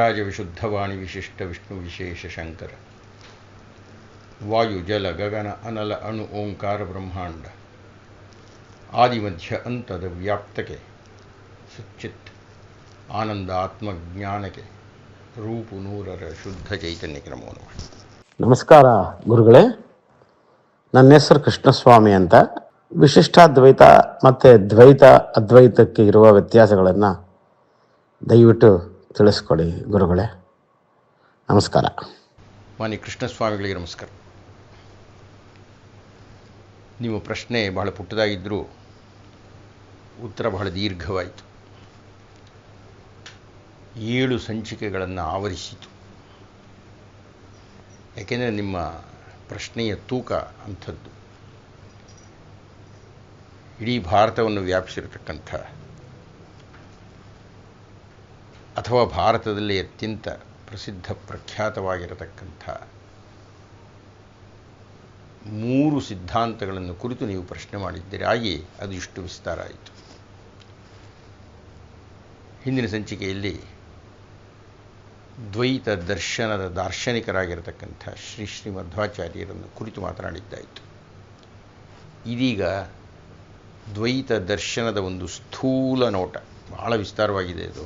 ವಾದಿರಾಜ ವಿಶುದ್ಧವಾಣಿ ವಿಶಿಷ್ಟ ವಿಷ್ಣು ವಿಶೇಷ ಶಂಕರ ವಾಯು ಜಲ ಗಗನ ಅನಲ ಅಣು ಓಂಕಾರ ಬ್ರಹ್ಮಾಂಡ ಆದಿಮಧ್ಯ ಅಂತದ ವ್ಯಾಪ್ತಕ್ಕೆ ಸಚ್ಚಿತ್ ಆನಂದ ಆತ್ಮಜ್ಞಾನಕ್ಕೆ ರೂಪು ನೂರರ ಶುದ್ಧ ಚೈತನ್ಯಕ್ಕೆ ನಮೋ ನಮಃ. ನಮಸ್ಕಾರ ಗುರುಗಳೇ. ನನ್ನ ಹೆಸರು ಕೃಷ್ಣಸ್ವಾಮಿ ಅಂತ. ವಿಶಿಷ್ಟಾದ್ವೈತ ಮತ್ತು ದ್ವೈತ ಅದ್ವೈತಕ್ಕೆ ಇರುವ ವ್ಯತ್ಯಾಸಗಳನ್ನು ದಯವಿಟ್ಟು ತಿಳಿಸ್ಕೊಡಿ ಗುರುಗಳೇ. ನಮಸ್ಕಾರ. ಮಾನ್ಯ ಕೃಷ್ಣಸ್ವಾಮಿಗಳಿಗೆ ನಮಸ್ಕಾರ. ನಿಮ್ಮ ಪ್ರಶ್ನೆ ಬಹಳ ಪುಟ್ಟದಾಗಿದ್ದರೂ ಉತ್ತರ ಬಹಳ ದೀರ್ಘವಾಯಿತು. 7 ಸಂಚಿಕೆಗಳನ್ನು ಆವರಿಸಿತು. ಯಾಕೆಂದರೆ ನಿಮ್ಮ ಪ್ರಶ್ನೆಯ ತೂಕ ಅಂಥದ್ದು. ಇಡೀ ಭಾರತವನ್ನು ವ್ಯಾಪಿಸಿರತಕ್ಕಂಥ ಅಥವಾ ಭಾರತದಲ್ಲಿ ಅತ್ಯಂತ ಪ್ರಸಿದ್ಧ ಪ್ರಖ್ಯಾತವಾಗಿರತಕ್ಕಂಥ 3 ಸಿದ್ಧಾಂತಗಳನ್ನು ಕುರಿತು ನೀವು ಪ್ರಶ್ನೆ ಮಾಡಿದ್ದೀರಿ. ಹಾಗೆ ಅದು ಇಷ್ಟು ವಿಸ್ತಾರ ಆಯಿತು. ಹಿಂದಿನ ಸಂಚಿಕೆಯಲ್ಲಿ ದ್ವೈತ ದರ್ಶನದ ದಾರ್ಶನಿಕರಾಗಿರತಕ್ಕಂಥ ಶ್ರೀ ಮಧ್ವಾಚಾರ್ಯರನ್ನು ಕುರಿತು ಮಾತನಾಡಿದ್ದಾಯಿತು. ಇದೀಗ ದ್ವೈತ ದರ್ಶನದ ಒಂದು ಸ್ಥೂಲ ನೋಟ, ಬಹಳ ವಿಸ್ತಾರವಾಗಿದೆ ಅದು.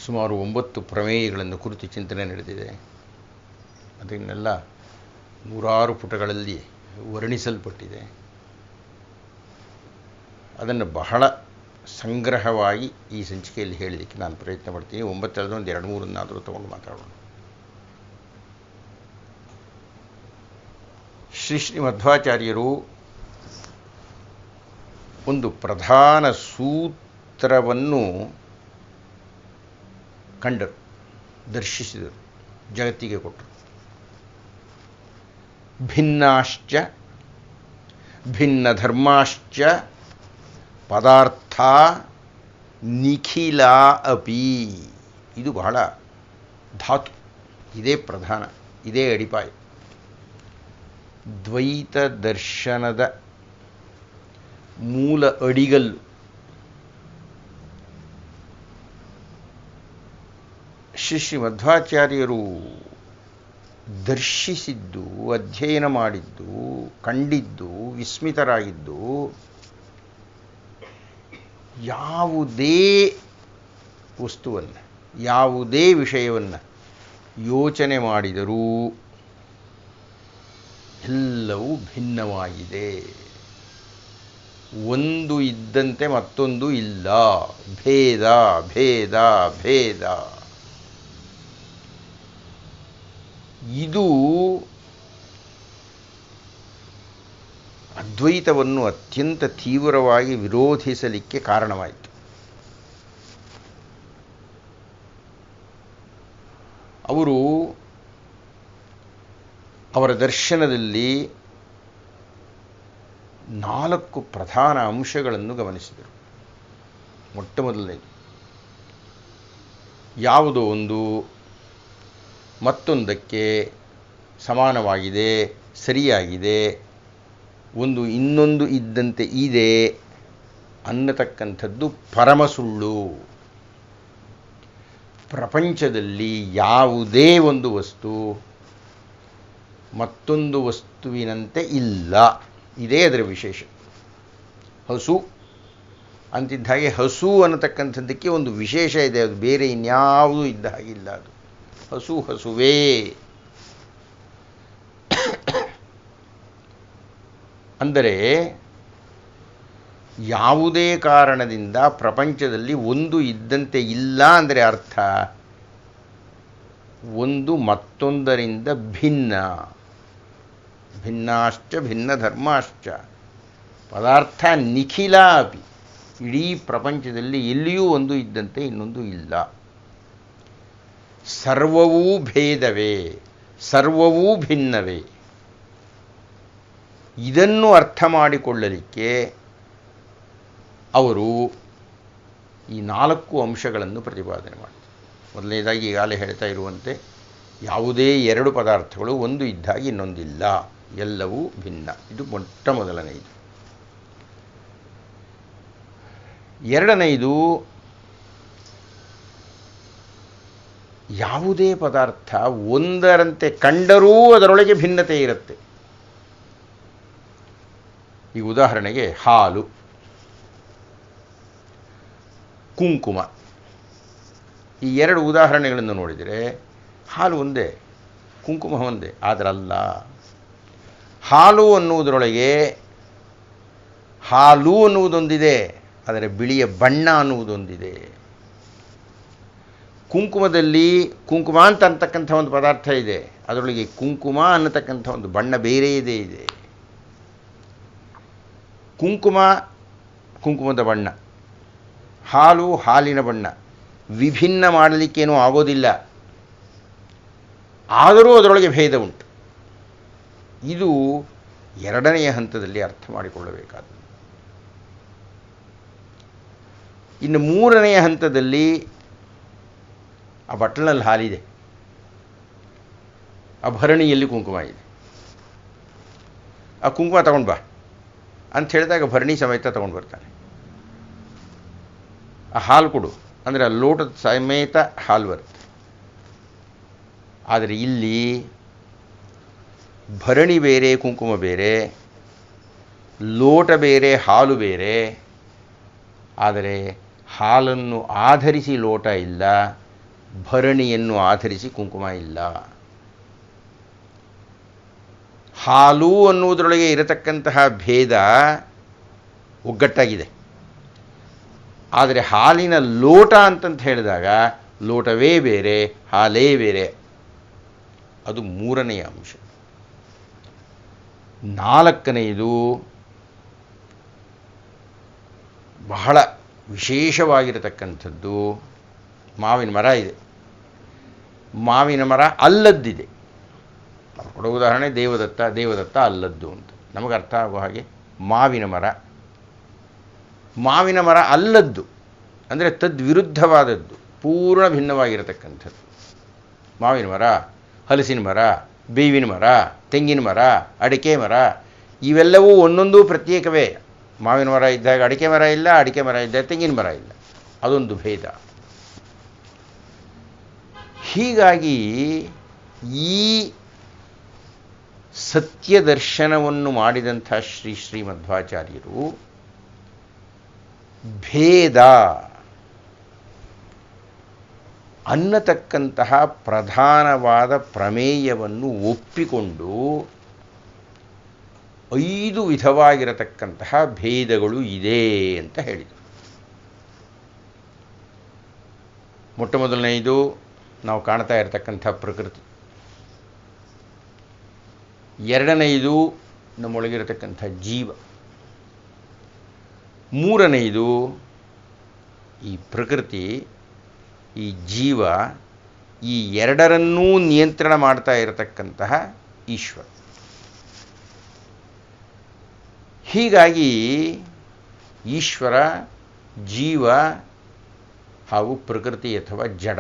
ಸುಮಾರು 9 ಪ್ರಮೇಯಗಳನ್ನು ಕುರಿತು ಚಿಂತನೆ ನಡೆದಿದೆ. ಅದನ್ನೆಲ್ಲ 100 ಪುಟಗಳಲ್ಲಿ ವರ್ಣಿಸಲ್ಪಟ್ಟಿದೆ. ಅದನ್ನು ಬಹಳ ಸಂಗ್ರಹವಾಗಿ ಈ ಸಂಚಿಕೆಯಲ್ಲಿ ಹೇಳಲಿಕ್ಕೆ ನಾನು ಪ್ರಯತ್ನ ಪಡ್ತೀನಿ. 9 ಒಂದು 2-3 ತಗೊಂಡು ಮಾತಾಡೋಣ. ಶ್ರೀ ಮಧ್ವಾಚಾರ್ಯರು ಒಂದು ಪ್ರಧಾನ ಸೂತ್ರವನ್ನು ಕಂಡರು, ದರ್ಶಿಸಿದರು, ಜಗತ್ತಿಗೆ ಕೊಟ್ಟರು. ಭಿನ್ನಾಶ್ಚ ಭಿನ್ನ ಧರ್ಮಾಶ್ಚ ಪದಾರ್ಥ ನಿಖಿಲ ಅಪಿ. ಇದು ಬಹಳ ಧಾತು, ಇದೇ ಪ್ರಧಾನ, ಇದೇ ಅಡಿಪಾಯ. ದ್ವೈತ ದರ್ಶನದ ಮೂಲ ಅಡಿಗಲ್ಲು. ಶ್ರೀ ಮಧ್ವಾಚಾರ್ಯರು ದರ್ಶಿಸಿದ್ದು, ಅಧ್ಯಯನ ಮಾಡಿದ್ದು, ಕಂಡಿದ್ದು, ವಿಸ್ಮಿತರಾಗಿದ್ದು, ಯಾವುದೇ ವಸ್ತುವನ್ನು, ಯಾವುದೇ ವಿಷಯವನ್ನು ಯೋಚನೆ ಮಾಡಿದರೂ ಎಲ್ಲವೂ ಭಿನ್ನವಾಗಿದೆ. ಒಂದು ಇದ್ದಂತೆ ಮತ್ತೊಂದು ಇಲ್ಲ. ಭೇದ ಭೇದ ಭೇದ. ಇದು ಅದ್ವೈತವನ್ನು ಅತ್ಯಂತ ತೀವ್ರವಾಗಿ ವಿರೋಧಿಸಲಿಕ್ಕೆ ಕಾರಣವಾಯಿತು. ಅವರು ಅವರ ದರ್ಶನದಲ್ಲಿ 4 ಪ್ರಧಾನ ಅಂಶಗಳನ್ನು ಗಮನಿಸಿದರು. ಮೊಟ್ಟ ಮೊದಲನೇದು, ಯಾವುದೋ ಒಂದು ಮತ್ತೊಂದಕ್ಕೆ ಸಮಾನವಾಗಿದೆ, ಸರಿಯಾಗಿದೆ, ಒಂದು ಇನ್ನೊಂದು ಇದ್ದಂತೆ ಇದೆ ಅನ್ನತಕ್ಕಂಥದ್ದು ಪರಮ ಸುಳ್ಳು. ಪ್ರಪಂಚದಲ್ಲಿ ಯಾವುದೇ ಒಂದು ವಸ್ತು ಮತ್ತೊಂದು ವಸ್ತುವಿನಂತೆ ಇಲ್ಲ. ಇದೇ ಅದರ ವಿಶೇಷ. ಹಸು ಅಂತಿದ್ದ ಹಾಗೆ ಹಸು ಅನ್ನತಕ್ಕಂಥದ್ದಕ್ಕೆ ಒಂದು ವಿಶೇಷ ಇದೆ. ಅದು ಬೇರೆ ಇನ್ಯಾವುದೂ ಇದ್ದ ಹಾಗಿಲ್ಲ. ಅದು ಹಸು ಹಸುವೇ. ಅಂದರೆ ಯಾವುದೇ ಕಾರಣದಿಂದ ಪ್ರಪಂಚದಲ್ಲಿ ಒಂದು ಇದ್ದಂತೆ ಇಲ್ಲ ಅಂದರೆ ಅರ್ಥ ಒಂದು ಮತ್ತೊಂದರಿಂದ ಭಿನ್ನ. ಭಿನ್ನಾಶ್ಚ ಭಿನ್ನ ಧರ್ಮಾಶ್ಚ ಪದಾರ್ಥ ನಿಖಿಲ ಅಪಿ. ಇಡೀ ಪ್ರಪಂಚದಲ್ಲಿ ಎಲ್ಲಿಯೂ ಒಂದು ಇದ್ದಂತೆ ಇನ್ನೊಂದು ಇಲ್ಲ. ಸರ್ವವೂ ಭೇದವೇ, ಸರ್ವವೂ ಭಿನ್ನವೇ. ಇದನ್ನು ಅರ್ಥ ಮಾಡಿಕೊಳ್ಳಲಿಕ್ಕೆ ಅವರು ಈ 4 ಅಂಶಗಳನ್ನು ಪ್ರತಿಪಾದನೆ ಮಾಡಿದರು. ಮೊದಲನೇದಾಗಿ ಈಗಾಗಲೇ ಹೇಳ್ತಾ ಇರುವಂತೆ ಯಾವುದೇ 2 ಪದಾರ್ಥಗಳು ಒಂದು ಇದ್ದಾಗ ಇನ್ನೊಂದಿಲ್ಲ, ಎಲ್ಲವೂ ಭಿನ್ನ. ಇದು ಮೊಟ್ಟ ಮೊದಲನೆಯದು. ಎರಡನೆಯದು, ಯಾವುದೇ ಪದಾರ್ಥ ಒಂದರಂತೆ ಕಂಡರೂ ಅದರೊಳಗೆ ಭಿನ್ನತೆ ಇರುತ್ತೆ. ಈ ಉದಾಹರಣೆಗೆ ಹಾಲು, ಕುಂಕುಮ, ಈ ಎರಡು ಉದಾಹರಣೆಗಳನ್ನು ನೋಡಿದರೆ ಹಾಲು ಒಂದೇ, ಕುಂಕುಮ ಒಂದೇ. ಆದರಲ್ಲ, ಹಾಲು ಅನ್ನುವುದರೊಳಗೆ ಹಾಲು ಅನ್ನುವುದೊಂದಿದೆ, ಆದರೆ ಬಿಳಿಯ ಬಣ್ಣ ಅನ್ನುವುದೊಂದಿದೆ. ಕುಂಕುಮದಲ್ಲಿ ಕುಂಕುಮ ಅಂತಕ್ಕಂಥ ಒಂದು ಪದಾರ್ಥ ಇದೆ, ಅದರೊಳಗೆ ಕುಂಕುಮ ಅನ್ನತಕ್ಕಂಥ ಒಂದು ಬಣ್ಣ ಬೇರೆಯದೇ ಇದೆ. ಕುಂಕುಮ ಕುಂಕುಮದ ಬಣ್ಣ, ಹಾಲು ಹಾಲಿನ ಬಣ್ಣ, ವಿಭಿನ್ನ ಮಾಡಲಿಕ್ಕೇನೂ ಆಗೋದಿಲ್ಲ. ಆದರೂ ಅದರೊಳಗೆ ಭೇದ ಉಂಟು. ಇದು ಎರಡನೆಯ ಹಂತದಲ್ಲಿ ಅರ್ಥ ಮಾಡಿಕೊಳ್ಳಬೇಕಾದ್ದು. ಇನ್ನು ಮೂರನೆಯ ಹಂತದಲ್ಲಿ ಆ ಬಟ್ಲಲ್ಲಿ ಹಾಲಿದೆ, ಆ ಭರಣಿಯಲ್ಲಿ ಕುಂಕುಮ ಇದೆ. ಆ ಕುಂಕುಮ ತಗೊಂಡು ಬಾ ಅಂತ ಹೇಳಿದಾಗ ಭರಣಿ ಸಮೇತ ತಗೊಂಡು ಬರ್ತಾನೆ. ಆ ಹಾಲು ಕೊಡು ಅಂದರೆ ಆ ಲೋಟದ ಸಮೇತ ಹಾಲು ಬರುತ್ತೆ. ಆದರೆ ಇಲ್ಲಿ ಭರಣಿ ಬೇರೆ, ಕುಂಕುಮ ಬೇರೆ, ಲೋಟ ಬೇರೆ, ಹಾಲು ಬೇರೆ. ಆದರೆ ಹಾಲನ್ನು ಆಧರಿಸಿ ಲೋಟ ಇಲ್ಲ, ಭರಣಿಯನ್ನು ಆಧರಿಸಿ ಕುಂಕುಮ ಇಲ್ಲ. ಹಾಲು ಅನ್ನುವುದರೊಳಗೆ ಇರತಕ್ಕಂತಹ ಭೇದ ಒಗ್ಗಟ್ಟಾಗಿದೆ. ಆದರೆ ಹಾಲಿನ ಲೋಟ ಅಂತಂತ ಹೇಳಿದಾಗ ಲೋಟವೇ ಬೇರೆ, ಹಾಲೇ ಬೇರೆ. ಅದು ಮೂರನೆಯ ಅಂಶ. ನಾಲ್ಕನೆಯದು ಬಹಳ ವಿಶೇಷವಾಗಿರತಕ್ಕಂಥದ್ದು. ಮಾವಿನ ಮರ ಇದೆ, ಮಾವಿನ ಮರ ಅಲ್ಲದ್ದಿದೆ. ನಾವು ಕೊಡೋ ಉದಾಹರಣೆ ದೇವದತ್ತ, ದೇವದತ್ತ ಅಲ್ಲದ್ದು ಅಂತ ನಮಗೆ ಅರ್ಥ ಆಗೋ ಹಾಗೆ. ಮಾವಿನ ಮರ ಅಲ್ಲದ್ದು ಅಂದರೆ ತದ್ವಿರುದ್ಧವಾದದ್ದು, ಪೂರ್ಣ ಭಿನ್ನವಾಗಿರತಕ್ಕಂಥದ್ದು. ಮಾವಿನ ಮರ, ಹಲಸಿನ ಮರ, ಬೇವಿನ ಮರ, ತೆಂಗಿನ ಮರ, ಅಡಿಕೆ ಮರ, ಇವೆಲ್ಲವೂ ಒಂದೊಂದು ಪ್ರತ್ಯೇಕವೇ. ಮಾವಿನ ಮರ ಇದ್ದಾಗ ಅಡಿಕೆ ಮರ ಇಲ್ಲ, ಅಡಿಕೆ ಮರ ಇದ್ದಾಗ ತೆಂಗಿನ ಮರ ಇಲ್ಲ. ಅದೊಂದು ಭೇದ. ಹೀಗಾಗಿ ಈ ಸತ್ಯ ದರ್ಶನವನ್ನು ಮಾಡಿದಂಥ ಶ್ರೀ ಮಧ್ವಾಚಾರ್ಯರು ಭೇದ ಅನ್ನತಕ್ಕಂತಹ ಪ್ರಧಾನವಾದ ಪ್ರಮೇಯವನ್ನು ಒಪ್ಪಿಕೊಂಡು 5 ವಿಧವಾಗಿರತಕ್ಕಂತಹ ಭೇದಗಳು ಇದೆ ಅಂತ ಹೇಳಿದರು. ಮೊಟ್ಟ ಮೊದಲನೆಯದು ನಾವು ಕಾಣ್ತಾ ಇರತಕ್ಕಂಥ ಪ್ರಕೃತಿ. ಎರಡನೆಯದು ನಮ್ಮೊಳಗಿರತಕ್ಕಂಥ ಜೀವ. ಮೂರನೆಯದು ಈ ಪ್ರಕೃತಿ, ಈ ಜೀವ, ಈ ಎರಡರನ್ನೂ ನಿಯಂತ್ರಣ ಮಾಡ್ತಾ ಇರತಕ್ಕಂತಹ ಈಶ್ವರ. ಹೀಗಾಗಿ ಈಶ್ವರ, ಜೀವ ಹಾಗೂ ಪ್ರಕೃತಿ ಅಥವಾ ಜಡ,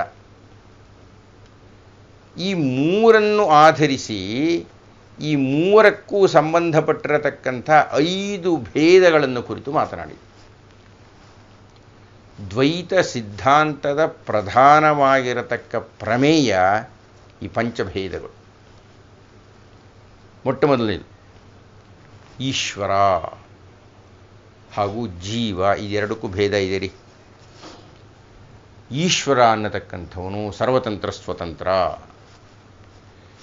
ಈ ಮೂರನ್ನು ಆಧರಿಸಿ ಈ ಮೂರಕ್ಕೂ ಸಂಬಂಧಪಟ್ಟಿರತಕ್ಕಂಥ 5 ಭೇದಗಳನ್ನು ಕುರಿತು ಮಾತನಾಡಿ. ದ್ವೈತ ಸಿದ್ಧಾಂತದ ಪ್ರಧಾನವಾಗಿರತಕ್ಕ ಪ್ರಮೇಯ ಈ ಪಂಚಭೇದಗಳು. ಮೊಟ್ಟ ಮೊದಲನೇದು ಈಶ್ವರ ಹಾಗೂ ಜೀವ, ಇದೆರಡಕ್ಕೂ ಭೇದ ಇದೆ ರೀ. ಈಶ್ವರ ಅನ್ನತಕ್ಕಂಥವನು ಸರ್ವತಂತ್ರ ಸ್ವತಂತ್ರ.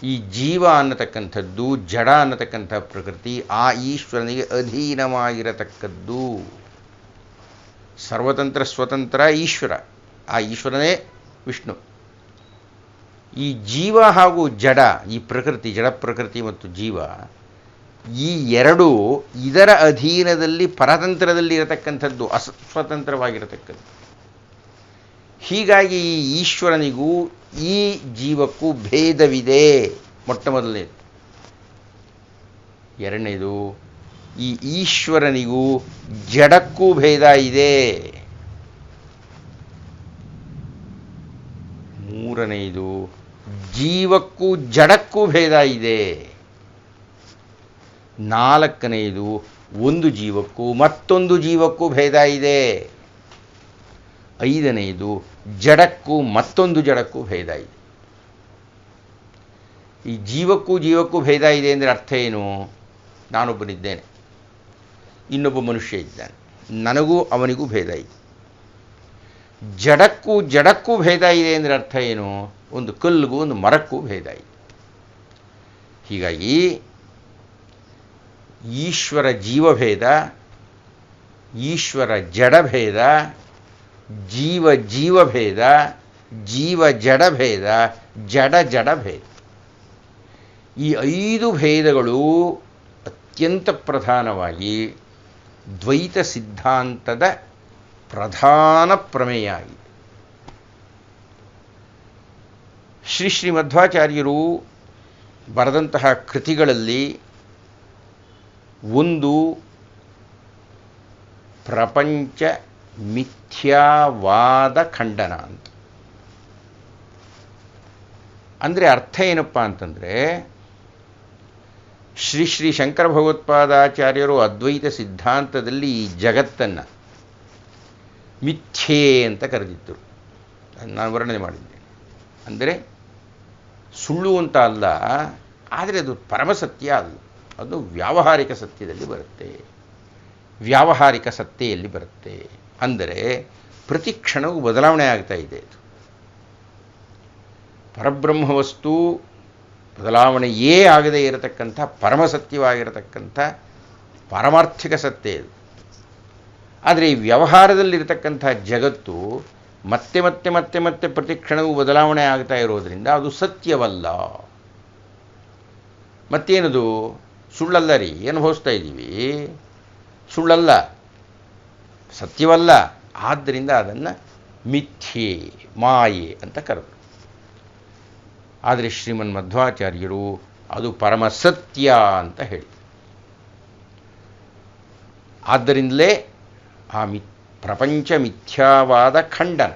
ಈ ಜೀವ ಅನ್ನತಕ್ಕಂಥದ್ದು, ಜಡ ಅನ್ನತಕ್ಕಂಥ ಪ್ರಕೃತಿ ಆ ಈಶ್ವರನಿಗೆ ಅಧೀನವಾಗಿರತಕ್ಕದ್ದು. ಸರ್ವತಂತ್ರ ಸ್ವತಂತ್ರ ಈಶ್ವರ, ಆ ಈಶ್ವರನೇ ವಿಷ್ಣು. ಈ ಜೀವ ಹಾಗೂ ಜಡ, ಈ ಪ್ರಕೃತಿ, ಜಡ ಪ್ರಕೃತಿ ಮತ್ತು ಜೀವ, ಈ ಎರಡು ಇದರ ಅಧೀನದಲ್ಲಿ ಪರತಂತ್ರದಲ್ಲಿ ಇರತಕ್ಕಂಥದ್ದು, ಅಸ್ವತಂತ್ರವಾಗಿರತಕ್ಕದ್ದು. ಹೀಗಾಗಿ ಈ ಈಶ್ವರನಿಗೂ ಈ ಜೀವಕ್ಕೂ ಭೇದವಿದೆ, ಮೊಟ್ಟ ಮೊದಲನೇದು. ಎರಡನೇದು, ಈ ಈಶ್ವರನಿಗೂ ಜಡಕ್ಕೂ ಭೇದ ಇದೆ. ಮೂರನೆಯದು, ಜೀವಕ್ಕೂ ಜಡಕ್ಕೂ ಭೇದ ಇದೆ. ನಾಲ್ಕನೆಯದು, ಒಂದು ಜೀವಕ್ಕೂ ಮತ್ತೊಂದು ಜೀವಕ್ಕೂ ಭೇದ ಇದೆ. ಐದನೆಯದು, ಜಡಕ್ಕೂ ಮತ್ತೊಂದು ಜಡಕ್ಕೂ ಭೇದ ಇದೆ. ಈ ಜೀವಕ್ಕೂ ಭೇದ ಇದೆ ಅಂದರೆ ಅರ್ಥ ಏನು? ನಾನೊಬ್ಬನಿದ್ದೇನೆ, ಇನ್ನೊಬ್ಬ ಮನುಷ್ಯ ಇದ್ದಾನೆ, ನನಗೂ ಅವನಿಗೂ ಭೇದ ಇದೆ. ಜಡಕ್ಕೂ ಭೇದ ಇದೆ ಅಂದರೆ ಅರ್ಥ ಏನು? ಒಂದು ಕಲ್ಲಿಗೂ ಒಂದು ಮರಕ್ಕೂ ಭೇದ ಇದೆ. ಹೀಗಾಗಿ ಈಶ್ವರ ಜೀವಭೇದ, ಈಶ್ವರ ಜಡಭೇದ, ಜೀವಭೇದ, ಜೀವ ಜಡಭೇದ, ಜಡಭೇದ. ಈ 5 ಭೇದಗಳು ಅತ್ಯಂತ ಪ್ರಧಾನವಾಗಿ ದ್ವೈತ ಸಿದ್ಧಾಂತದ ಪ್ರಧಾನ ಪ್ರಮೇಯ ಆಗಿದೆ. ಶ್ರೀ ಮಧ್ವಾಚಾರ್ಯರು ಬರೆದಂತಹ ಕೃತಿಗಳಲ್ಲಿ ಒಂದು ಪ್ರಪಂಚ ಮಿಥ್ಯಾವಾದ ಖಂಡನ ಅಂತ. ಅಂದರೆ ಅರ್ಥ ಏನಪ್ಪ ಅಂತಂದರೆ, ಶ್ರೀ ಶಂಕರ ಭಗವತ್ಪಾದಾಚಾರ್ಯರು ಅದ್ವೈತ ಸಿದ್ಧಾಂತದಲ್ಲಿ ಈ ಜಗತ್ತನ್ನು ಮಿಥ್ಯೆ ಅಂತ ಕರೆದಿದ್ದರು. ನಾನು ವರ್ಣನೆ ಮಾಡಿದ್ದೇನೆ. ಅಂದರೆ ಸುಳ್ಳು ಅಂತ ಅಲ್ಲ, ಆದರೆ ಅದು ಪರಮಸತ್ಯ ಅಲ್ಲ, ಅದು ವ್ಯಾವಹಾರಿಕ ಸತ್ಯದಲ್ಲಿ ಬರುತ್ತೆ, ವ್ಯಾವಹಾರಿಕ ಸತ್ತೆಯಲ್ಲಿ ಬರುತ್ತೆ. ಅಂದರೆ ಪ್ರತಿ ಕ್ಷಣವೂ ಬದಲಾವಣೆ ಆಗ್ತಾ ಇದೆ. ಇದು ಪರಬ್ರಹ್ಮ ವಸ್ತು ಬದಲಾವಣೆಯೇ ಆಗದೇ ಇರತಕ್ಕಂಥ ಪರಮಸತ್ಯವಾಗಿರತಕ್ಕಂಥ ಪಾರಮಾರ್ಥಿಕ ಸತ್ಯ ಇದು. ಆದರೆ ಈ ವ್ಯವಹಾರದಲ್ಲಿರತಕ್ಕಂಥ ಜಗತ್ತು ಮತ್ತೆ ಮತ್ತೆ ಮತ್ತೆ ಮತ್ತೆ ಪ್ರತಿ ಕ್ಷಣವೂ ಬದಲಾವಣೆ ಆಗ್ತಾ ಇರೋದರಿಂದ ಅದು ಸತ್ಯವಲ್ಲ. ಮತ್ತೇನದು? ಸುಳ್ಳಲ್ಲ ರೀ, ಏನು ಅನುಭವಿಸ್ತಾ ಇದ್ದೀವಿ, ಸುಳ್ಳಲ್ಲ, ಸತ್ಯವಲ್ಲ. ಆದ್ದರಿಂದ ಅದನ್ನು ಮಿಥ್ಯೆ, ಮಾಯೆ ಅಂತ ಕರೆದರು. ಆದರೆ ಶ್ರೀಮನ್ ಮಧ್ವಾಚಾರ್ಯರು ಅದು ಪರಮಸತ್ಯ ಅಂತ ಹೇಳಿ, ಆದ್ದರಿಂದಲೇ ಆ ಪ್ರಪಂಚ ಮಿಥ್ಯಾವಾದ ಖಂಡನ,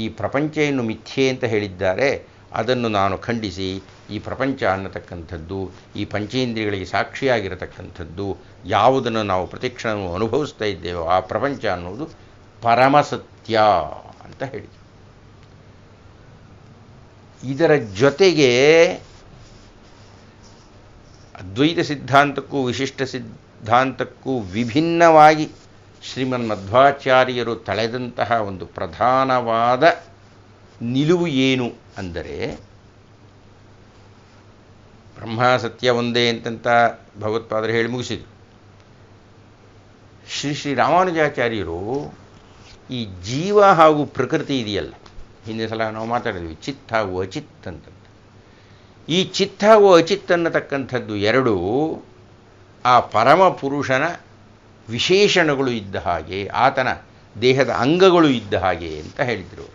ಈ ಪ್ರಪಂಚ ಏನು ಮಿಥ್ಯೆ ಅಂತ ಹೇಳಿದ್ದಾರೆ, ಅದನ್ನು ನಾನು ಖಂಡಿಸಿ ಈ ಪ್ರಪಂಚ ಅನ್ನತಕ್ಕಂಥದ್ದು, ಈ ಪಂಚೇಂದ್ರಿಯಗಳಿಗೆ ಸಾಕ್ಷಿಯಾಗಿರತಕ್ಕಂಥದ್ದು, ಯಾವುದನ್ನು ನಾವು ಪ್ರತಿಕ್ಷಣವೂ ಅನುಭವಿಸ್ತಾ ಇದ್ದೇವೋ ಆ ಪ್ರಪಂಚ ಅನ್ನೋದು ಪರಮಸತ್ಯ ಅಂತ ಹೇಳಿ. ಇದರ ಜೊತೆಗೆ ಅದ್ವೈತ ಸಿದ್ಧಾಂತಕ್ಕೂ ವಿಶಿಷ್ಟ ಸಿದ್ಧಾಂತಕ್ಕೂ ವಿಭಿನ್ನವಾಗಿ ಶ್ರೀಮನ್ ಮಧ್ವಾಚಾರ್ಯರು ತಳೆದಂತಹ ಒಂದು ಪ್ರಧಾನವಾದ ನಿಲುವು ಏನು ಅಂದರೆ, ಬ್ರಹ್ಮ ಸತ್ಯ ಒಂದೇ ಅಂತಂತ ಭಗವತ್ಪಾದರು ಹೇಳಿ ಮುಗಿಸಿದರು. ಶ್ರೀ ರಾಮಾನುಜಾಚಾರ್ಯರು ಈ ಜೀವ ಹಾಗೂ ಪ್ರಕೃತಿ ಇದೆಯಲ್ಲ, ಹಿಂದಿನ ಸಲ ನಾವು ಮಾತಾಡಿದ್ವಿ, ಚಿತ್ ಹಾಗೂ ಅಚಿತ್ ಅಂತ. ಈ ಚಿತ್ ಹಾಗೂ ಅಚಿತ್ ಅನ್ನತಕ್ಕಂಥದ್ದು ಎರಡೂ ಆ ಪರಮ ಪುರುಷನ ವಿಶೇಷಣಗಳು ಇದ್ದ ಹಾಗೆ, ಆತನ ದೇಹದ ಅಂಗಗಳು ಇದ್ದ ಹಾಗೆ ಅಂತ ಹೇಳಿದರು.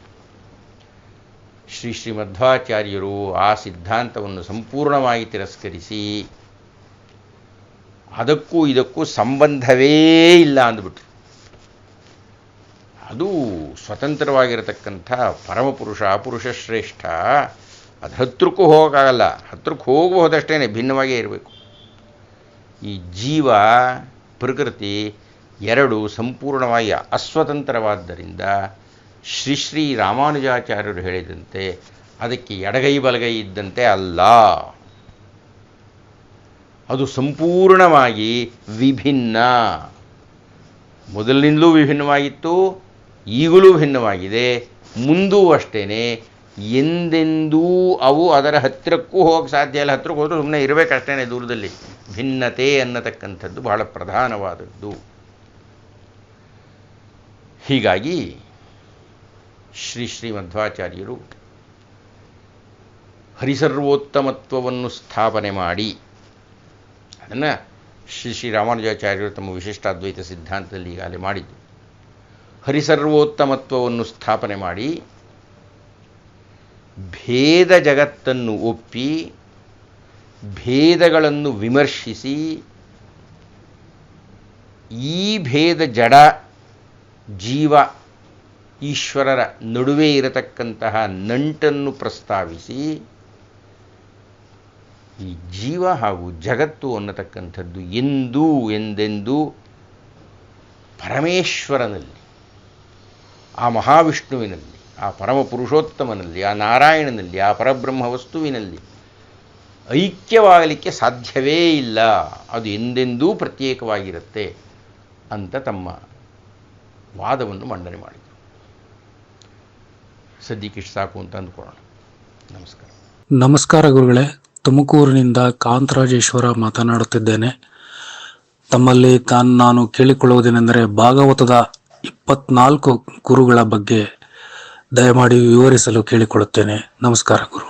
ಶ್ರೀ ಮಧ್ವಾಚಾರ್ಯರು ಆ ಸಿದ್ಧಾಂತವನ್ನು ಸಂಪೂರ್ಣವಾಗಿ ತಿರಸ್ಕರಿಸಿ ಅದಕ್ಕೂ ಇದಕ್ಕೂ ಸಂಬಂಧವೇ ಇಲ್ಲ ಅಂದ್ಬಿಟ್ರು. ಅದು ಸ್ವತಂತ್ರವಾಗಿರತಕ್ಕಂಥ ಪರಮಪುರುಷ, ಅಪುರುಷ ಶ್ರೇಷ್ಠ, ಅದು ಹತ್ತಿರಕ್ಕೂ ಹೋಗೋಕ್ಕಾಗಲ್ಲ, ಹತ್ತಿರಕ್ಕೆ ಹೋಗಬಹುದಷ್ಟೇ, ಭಿನ್ನವಾಗೇ ಇರಬೇಕು. ಈ ಜೀವ ಪ್ರಕೃತಿ ಎರಡು ಸಂಪೂರ್ಣವಾಗಿ ಅಸ್ವತಂತ್ರವಾದ್ದರಿಂದ ಶ್ರೀ ರಾಮಾನುಜಾಚಾರ್ಯರು ಹೇಳಿದಂತೆ ಅದಕ್ಕೆ ಎಡಗೈ ಬಲಗೈ ಇದ್ದಂತೆ ಅಲ್ಲ, ಅದು ಸಂಪೂರ್ಣವಾಗಿ ವಿಭಿನ್ನ. ಮೊದಲಿನಿಂದಲೂ ವಿಭಿನ್ನವಾಗಿತ್ತು, ಈಗಲೂ ಭಿನ್ನವಾಗಿದೆ, ಮುಂದೂ ಅಷ್ಟೇ. ಎಂದೆಂದೂ ಅವು ಅದರ ಹತ್ತಿರಕ್ಕೂ ಹೋಗಕ್ಕೆ ಸಾಧ್ಯ ಇಲ್ಲ. ಹತ್ತಿರಕ್ಕೆ ಹೋದರೂ ಸುಮ್ಮನೆ ಇರಬೇಕಷ್ಟೇ ದೂರದಲ್ಲಿ. ಭಿನ್ನತೆ ಅನ್ನತಕ್ಕಂಥದ್ದು ಬಹಳ ಪ್ರಧಾನವಾದದ್ದು. ಹೀಗಾಗಿ ಶ್ರೀ ಮಧ್ವಾಚಾರ್ಯರು ಹರಿಸರ್ವೋತ್ತಮತ್ವವನ್ನು ಸ್ಥಾಪನೆ ಮಾಡಿ, ಅದನ್ನು ಶ್ರೀ ರಾಮಾನುಜಾಚಾರ್ಯರು ತಮ್ಮ ವಿಶಿಷ್ಟಾದ್ವೈತ ಸಿದ್ಧಾಂತದಲ್ಲಿ ಈಗಾಗಲೇ ಮಾಡಿದ್ದು. ಹರಿಸರ್ವೋತ್ತಮತ್ವವನ್ನು ಸ್ಥಾಪನೆ ಮಾಡಿ ಭೇದ ಜಗತ್ತನ್ನು ಒಪ್ಪಿ ಭೇದಗಳನ್ನು ವಿಮರ್ಶಿಸಿ ಈ ಭೇದ ಜಡ ಜೀವ ಈಶ್ವರರ ನಡುವೆ ಇರತಕ್ಕಂತಹ ನಂಟನ್ನು ಪ್ರಸ್ತಾವಿಸಿ ಈ ಜೀವ ಹಾಗೂ ಜಗತ್ತು ಅನ್ನತಕ್ಕಂಥದ್ದು ಎಂದೆಂದೂ ಪರಮೇಶ್ವರನಲ್ಲಿ, ಆ ಮಹಾವಿಷ್ಣುವಿನಲ್ಲಿ, ಆ ಪರಮ ಪುರುಷೋತ್ತಮನಲ್ಲಿ, ಆ ನಾರಾಯಣನಲ್ಲಿ, ಆ ಪರಬ್ರಹ್ಮ ವಸ್ತುವಿನಲ್ಲಿ ಐಕ್ಯವಾಗಲಿಕ್ಕೆ ಸಾಧ್ಯವೇ ಇಲ್ಲ, ಅದು ಎಂದೆಂದೂ ಪ್ರತ್ಯೇಕವಾಗಿರುತ್ತೆ ಅಂತ ತಮ್ಮ ವಾದವನ್ನು ಮಂಡನೆ ಮಾಡಿದರು. ಸದ್ಯಕ್ಕಿಷ್ಟು ಸಾಕು ಅಂತ ಅಂದ್ಕೊಳ್ಳೋಣ. ನಮಸ್ಕಾರ. ನಮಸ್ಕಾರ ಗುರುಗಳೇ. ತುಮಕೂರಿನಿಂದ ಕಾಂತರಾಜೇಶ್ವರ ಮಾತನಾಡುತ್ತಿದ್ದೇನೆ. ತಮ್ಮಲ್ಲಿ ನಾನು ಕೇಳಿಕೊಳ್ಳುವುದೇನೆಂದರೆ, ಭಾಗವತದ 24 ಗುರುಗಳ ಬಗ್ಗೆ ದಯಮಾಡಿ ವಿವರಿಸಲು ಕೇಳಿಕೊಳ್ಳುತ್ತೇನೆ. ನಮಸ್ಕಾರ ಗುರು.